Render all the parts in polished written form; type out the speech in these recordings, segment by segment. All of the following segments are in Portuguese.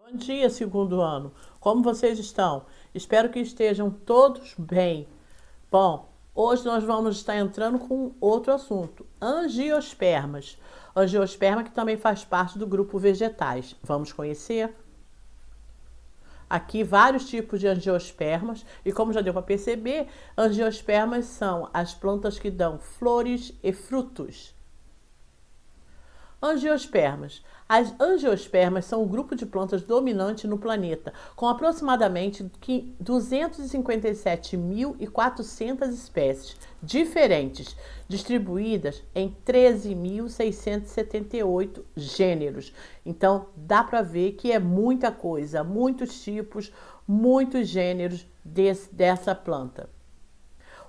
Bom dia, segundo ano. Como vocês estão? Espero que estejam todos bem. Bom, hoje nós vamos estar entrando com outro assunto: angiospermas. Angiosperma que também faz parte do grupo vegetais. Vamos conhecer? Aqui vários tipos de angiospermas e como já deu para perceber, angiospermas são as plantas que dão flores e frutos. Angiospermas. As angiospermas são um grupo de plantas dominante no planeta, com aproximadamente 257.400 espécies diferentes, distribuídas em 13.678 gêneros. Então, dá para ver que é muita coisa, muitos tipos, muitos gêneros dessa planta.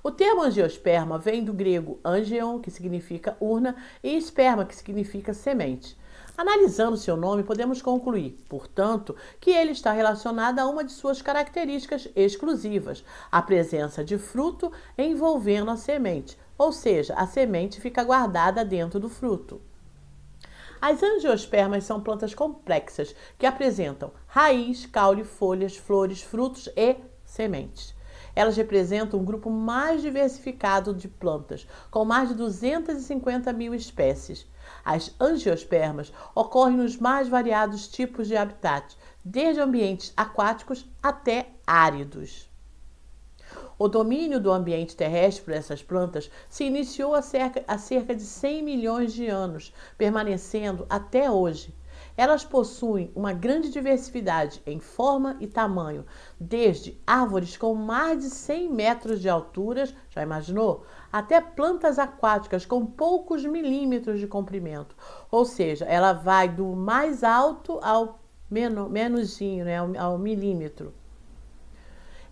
O termo angiosperma vem do grego angion, que significa urna, e esperma, que significa semente. Analisando seu nome, podemos concluir, portanto, que ele está relacionado a uma de suas características exclusivas, a presença de fruto envolvendo a semente, ou seja, a semente fica guardada dentro do fruto. As angiospermas são plantas complexas que apresentam raiz, caule, folhas, flores, frutos e sementes. Elas representam um grupo mais diversificado de plantas, com mais de 250 mil espécies. As angiospermas ocorrem nos mais variados tipos de habitat, desde ambientes aquáticos até áridos. O domínio do ambiente terrestre por essas plantas se iniciou há cerca de 100 milhões de anos, permanecendo até hoje. Elas possuem uma grande diversidade em forma e tamanho, desde árvores com mais de 100 metros de altura, já imaginou? Até plantas aquáticas com poucos milímetros de comprimento. Ou seja, ela vai do mais alto ao menorzinho, né, ao milímetro.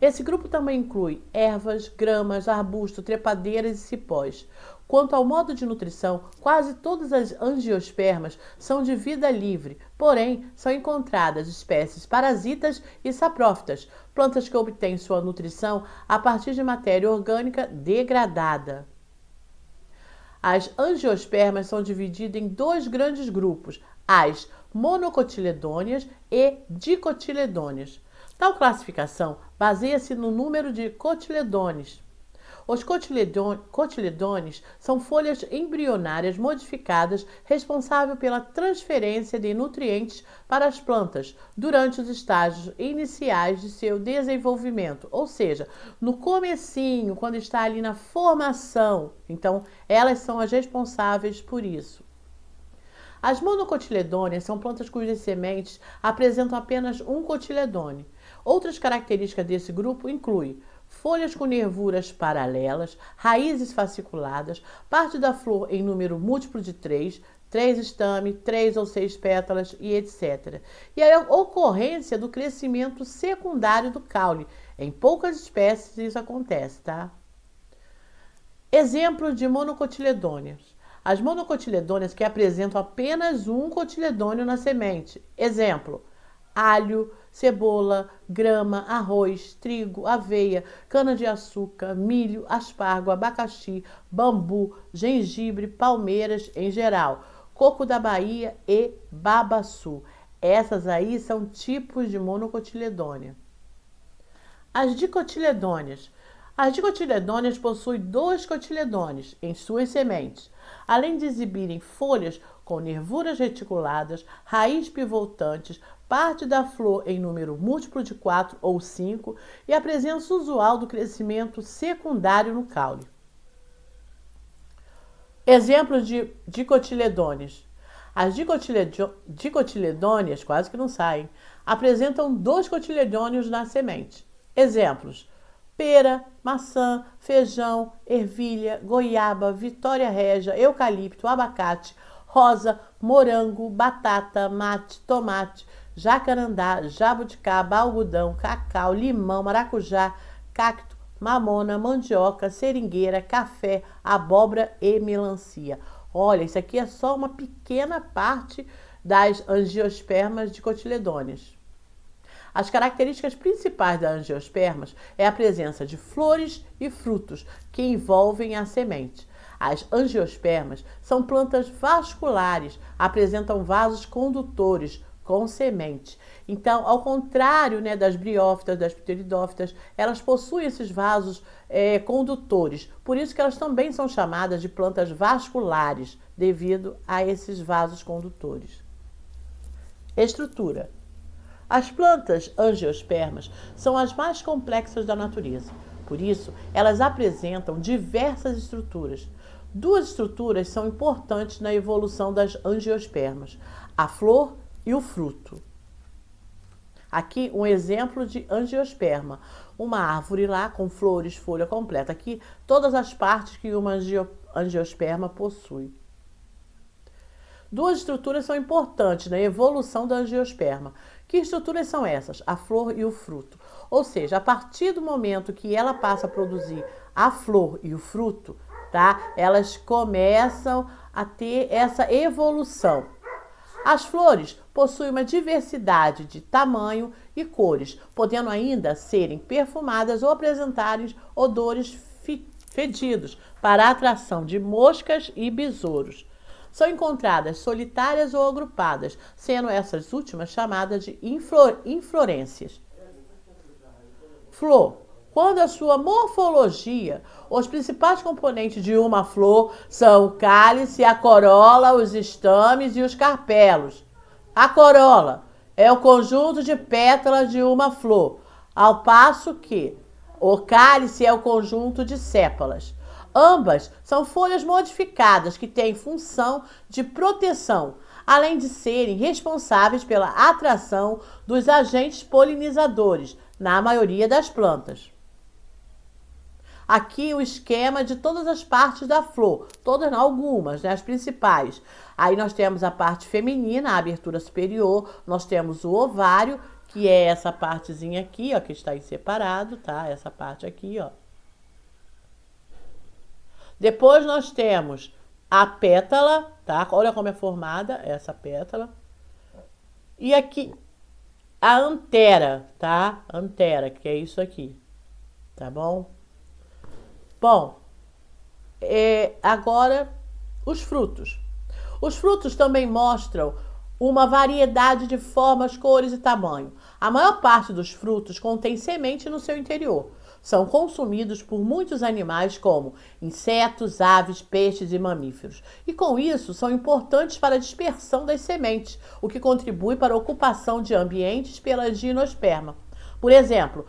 Esse grupo também inclui ervas, gramas, arbustos, trepadeiras e cipós. Quanto ao modo de nutrição, quase todas as angiospermas são de vida livre, porém são encontradas espécies parasitas e saprófitas, plantas que obtêm sua nutrição a partir de matéria orgânica degradada. As angiospermas são divididas em dois grandes grupos, as monocotiledôneas e dicotiledôneas. Tal classificação baseia-se no número de cotiledôneos. Os cotiledôneos são folhas embrionárias modificadas responsáveis pela transferência de nutrientes para as plantas durante os estágios iniciais de seu desenvolvimento, ou seja, no comecinho, quando está ali na formação. Então, elas são as responsáveis por isso. As monocotiledôneas são plantas cujas sementes apresentam apenas um cotiledôneo. Outras características desse grupo incluem folhas com nervuras paralelas, raízes fasciculadas, parte da flor em número múltiplo de 3 estames, 3 ou 6 pétalas e etc. E a ocorrência do crescimento secundário do caule. Em poucas espécies isso acontece, tá? Exemplo de monocotiledôneas. As monocotiledôneas que apresentam apenas um cotiledôneo na semente. Exemplo: alho, cebola, grama, arroz, trigo, aveia, cana-de-açúcar, milho, aspargo, abacaxi, bambu, gengibre, palmeiras em geral, coco da Bahia e babaçu. Essas aí são tipos de monocotiledônea. As dicotiledôneas. As dicotiledôneas possuem dois cotiledôneos em suas sementes, além de exibirem folhas com nervuras reticuladas, raízes pivotantes, parte da flor em número múltiplo de 4 ou 5 e a presença usual do crescimento secundário no caule. Exemplos de dicotiledôneas. As dicotiledôneas, quase que não saem, apresentam dois cotiledôneos na semente. Exemplos: pera, maçã, feijão, ervilha, goiaba, vitória régia, eucalipto, abacate, rosa, morango, batata, mate, tomate, jacarandá, jabuticaba, algodão, cacau, limão, maracujá, cacto, mamona, mandioca, seringueira, café, abóbora e melancia. Olha, isso aqui é só uma pequena parte das angiospermas dicotiledôneas. As características principais das angiospermas é a presença de flores e frutos que envolvem a semente. As angiospermas são plantas vasculares, apresentam vasos condutores, com semente. Então, ao contrário, né, das briófitas, das pteridófitas, elas possuem esses vasos condutores. Por isso que elas também são chamadas de plantas vasculares, devido a esses vasos condutores. Estrutura. As plantas angiospermas são as mais complexas da natureza. Por isso, elas apresentam diversas estruturas. Duas estruturas são importantes na evolução das angiospermas: a flor e o fruto. Aqui um exemplo de angiosperma. Uma árvore lá com flores, folha completa. Aqui todas as partes que uma angiosperma possui. Duas estruturas são importantes na evolução da angiosperma. Que estruturas são essas? A flor e o fruto. Ou seja, a partir do momento que ela passa a produzir a flor e o fruto, tá? Elas começam a ter essa evolução. As flores possuem uma diversidade de tamanho e cores, podendo ainda serem perfumadas ou apresentarem odores fedidos para a atração de moscas e besouros. São encontradas solitárias ou agrupadas, sendo essas últimas chamadas de inflorescências. Flor. Quando a sua morfologia, os principais componentes de uma flor são o cálice, a corola, os estames e os carpelos. A corola é o conjunto de pétalas de uma flor, ao passo que o cálice é o conjunto de sépalas. Ambas são folhas modificadas que têm função de proteção, além de serem responsáveis pela atração dos agentes polinizadores, na maioria das plantas. Aqui o esquema de todas as partes da flor, todas não, algumas, né, as principais. Aí nós temos a parte feminina, a abertura superior, nós temos o ovário, que é essa partezinha aqui, ó, que está em separado, tá? Essa parte aqui, ó. Depois nós temos a pétala, tá? Olha como é formada essa pétala. E aqui a antera, tá? Antera, que é isso aqui, tá bom? Bom, agora os frutos. Os frutos também mostram uma variedade de formas, cores e tamanho. A maior parte dos frutos contém semente no seu interior. São consumidos por muitos animais como insetos, aves, peixes e mamíferos. E com isso são importantes para a dispersão das sementes, o que contribui para a ocupação de ambientes pela gimnosperma. Por exemplo,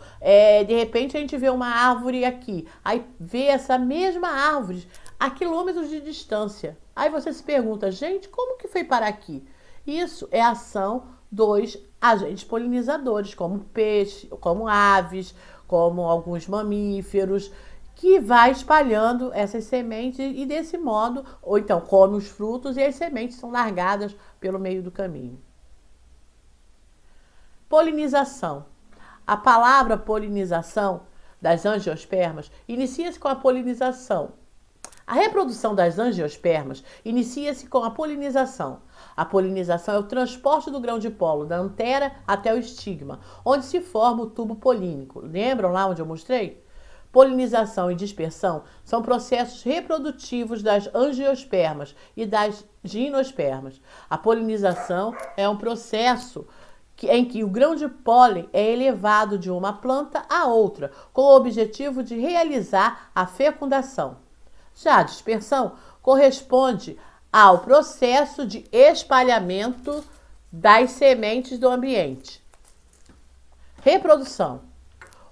de repente a gente vê uma árvore aqui, aí vê essa mesma árvore a quilômetros de distância. Aí você se pergunta, gente, como que foi parar aqui? Isso é a ação dos agentes polinizadores, como peixe, como aves, como alguns mamíferos, que vai espalhando essas sementes e desse modo, ou então come os frutos e as sementes são largadas pelo meio do caminho. Polinização. A palavra polinização das angiospermas inicia-se com a polinização. A reprodução das angiospermas inicia-se com a polinização. A polinização é o transporte do grão de pólen da antera até o estigma, onde se forma o tubo polínico. Lembram lá onde eu mostrei? Polinização e dispersão são processos reprodutivos das angiospermas e das gimnospermas. A polinização é um processo em que o grão de pólen é elevado de uma planta a outra, com o objetivo de realizar a fecundação. Já a dispersão corresponde ao processo de espalhamento das sementes do ambiente. Reprodução.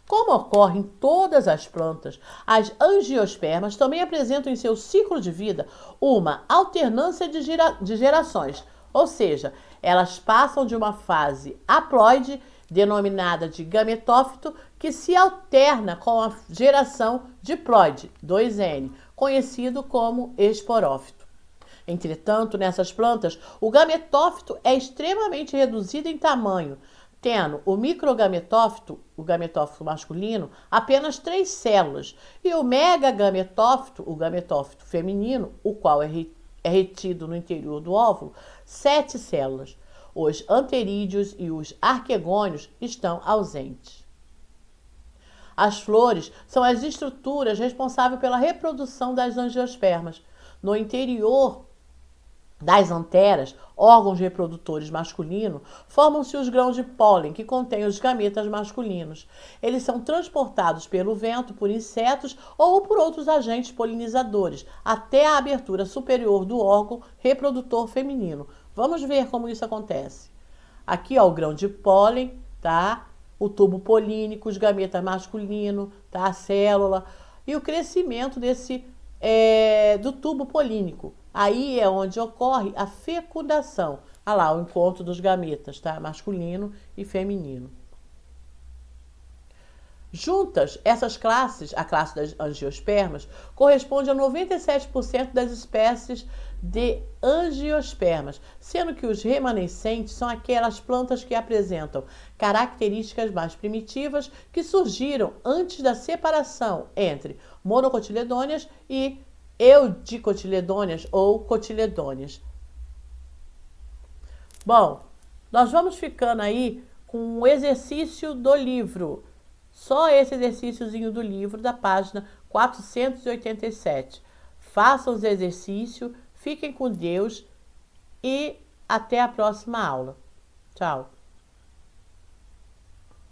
Como ocorre em todas as plantas, as angiospermas também apresentam em seu ciclo de vida uma alternância de gerações, ou seja, elas passam de uma fase haploide, denominada de gametófito, que se alterna com a geração diploide, 2N, conhecido como esporófito. Entretanto, nessas plantas, o gametófito é extremamente reduzido em tamanho, tendo o microgametófito, o gametófito masculino, apenas 3 células, e o megagametófito, o gametófito feminino, o qual é retido no interior do óvulo, 7 células. Os anterídeos e os arquegônios estão ausentes. As flores são as estruturas responsáveis pela reprodução das angiospermas. No interior Das anteras, órgãos reprodutores masculinos, formam-se os grãos de pólen, que contêm os gametas masculinos. Eles são transportados pelo vento, por insetos ou por outros agentes polinizadores, até a abertura superior do órgão reprodutor feminino. Vamos ver como isso acontece. Aqui, ó, o grão de pólen, tá? O tubo polínico, os gametas masculinos, tá? A célula e o crescimento do tubo polínico. Aí é onde ocorre a fecundação. Olha lá, o encontro dos gametas, tá? Masculino e feminino. Juntas, essas classes, a classe das angiospermas, corresponde a 97% das espécies de angiospermas, sendo que os remanescentes são aquelas plantas que apresentam características mais primitivas que surgiram antes da separação entre monocotiledôneas e eudicotiledôneas ou cotiledôneas. Bom, nós vamos ficando aí com o exercício do livro. Só esse exercíciozinho do livro, da página 487. Façam os exercícios, fiquem com Deus e até a próxima aula. Tchau!